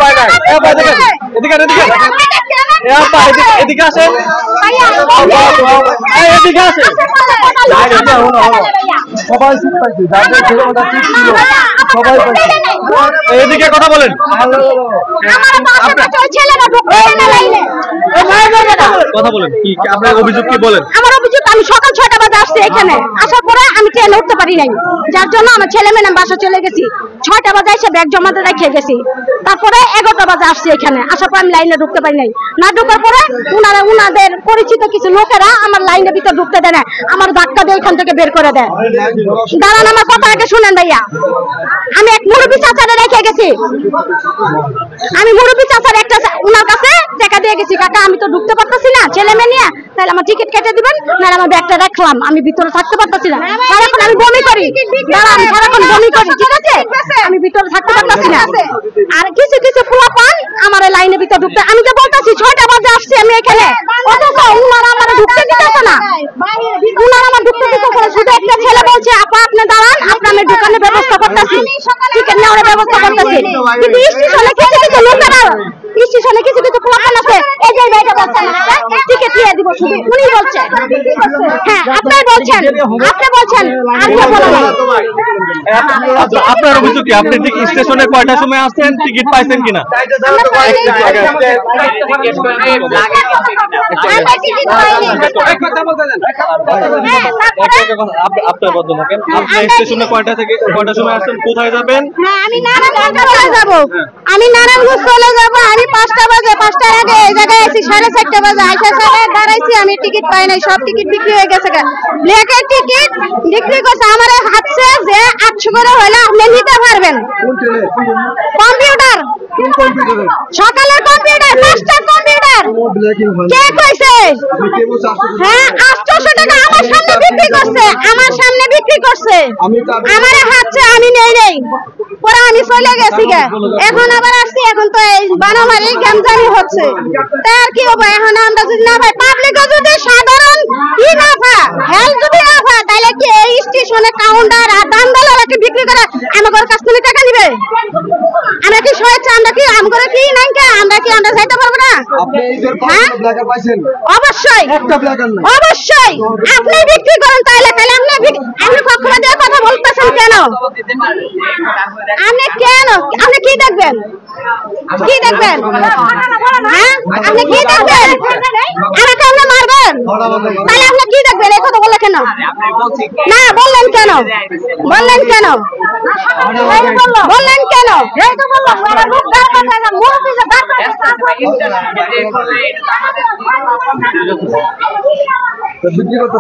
হয় না। এদিকে এদিকে এদিকে আসেন, এদিকে আসেন। সবাই ঠিক পাইছে, যাদের ছেলেমেয়েরা ঠিক ছিল সবাই পাইছে। এদিকে কথা বলেন। কথা বলেন, কি আপনার অভিযোগ কি বলেন? আমার অভিযোগ, আমি সকাল 6টা বাজে আসছি এখানে, আসার পরে আমি ট্রেনে উঠতে পারি নাই, যার জন্য আমার ছেলে মেয়ে বাসা চলে গেছি। 6টা বাজে এসে ব্যাগ জমাতে রেখে গেছি, তারপরে 11টা বাজে আসছি এখানে, আসার পর আমি লাইনে ঢুকতে পারি নাই। না ঢুকার পরে উনাদের পরিচিত কিছু লোকেরা আমার লাইনের ভিতর ঢুকতে দেয় না, আমার ধাক্কা দিয়ে এখান থেকে বের করে দেয়। দাঁড়ান, আমার কথা আগে শুনেন ভাইয়া। আমি এক মুরব্বী চাচারে রেখে গেছি, আমি মুরব্বী চাচার একটা উনার কাছে টাকা দিয়ে গেছি, কাকা আমি তো ঢুকতে পারতেছি না ছেলে মেয়ে নিয়ে, তাহলে আমার টিকিট কেটে দিবেন, না আমার ব্যাগটা রাখলাম, আমি ভিতরে থাকতে পারতেছি না, সারাক্ষণ আমি বমি করি। দাঁড়া, আমি সারাক্ষণ বমি করি, ঠিক আছে, আমি ভিতরে থাকতে পারতেছি না। আর কিছু কিছু পোলা পান আমার লাইনের ভিতরে ঢুকতে, আমি তো বলতেছি 6টা বাজে আসছি আমি এখানে, অথচ উনারা আমার ঢুকতে দিতেছে না, উনারা আমার ঢুকতে দিতেছে না। শুধু একটা ছেলে বলছে আপা আপনি দাঁড়ান, আপনার দোকানের ব্যবস্থা করতেছি, টিকিট নেওয়ার ব্যবস্থা করতেছি। কিন্তু স্টেশনে কিছু কিছু লোকেরা, স্টেশনে কিছু কিছু পোলাপান আছে, এই যে ভাইটা বলছেন টিকিট দিয়ে দিব, শুধু উনি বলছেন। হ্যাঁ আপনি বলছেন, আপনার অভিযোগ কি? আপনি ঠিক স্টেশনে কয়টার সময় আসছেন, টিকিট পাইছেন কিনা? আপনার বদল থাকেন, আপনি স্টেশনে কয়টা থেকে কয়টার সময় আসছেন, কোথায় যাবেন? আমি নারায়ণগঞ্জ চলে যাব, আমি 5টা বাজে, 5টার আগে এই জায়গায় আছি, 4:30 বাজে আইসা দাঁড়াইছি, আমি টিকিট পাই নাই, সব টিকিট বিক্রি হয়ে গেছে। ব্ল্যাকের টিকিট বিক্রি করছে আমার হাতছে যে 800 করে হলে আপনি নিতে পারবেন। কম্পিউটার, সকালের কম্পিউটার, 5টার কম্পিউটার কে কইছে? হ্যাঁ 800 টাকা আমার সামনে বিক্রি করছে, আমার হাতছে, আমি নেই পরে আমি চলে গেছি গে। এখন আবার আসছি, এখন তো এই বানামারি গ্যামজামি হচ্ছে, তার কি হবে? এখন আমরা যদি না পাই, পাবলিকও যদি সাধারণ ই না পায়, হেল্প যদি না পায়, তাহলে কি এই স্টেশনে কাউন্টার আর দামদালাকে বিক্রি করে আমাদের কাছ থেকে টাকা নিবে? আমরা কি সহায়তা, আমরা কি আমগরে কি নাই কে, আমরা যাইতে পারবো না? অবশ্যই অবশ্যই আপনি বিক্রি করেন, তাহলে আপনি পক্ষপাতের কথা বলতেছেন কেন? আপনি কি দেখবেন? হ্যাঁ আপনি কি দেখবেন? আমাকে আপনি মারবেন, তাহলে আপনি কি দেখবেন? এই কথা বললেন কেন? না বললেন কেন? বিক্রি করতে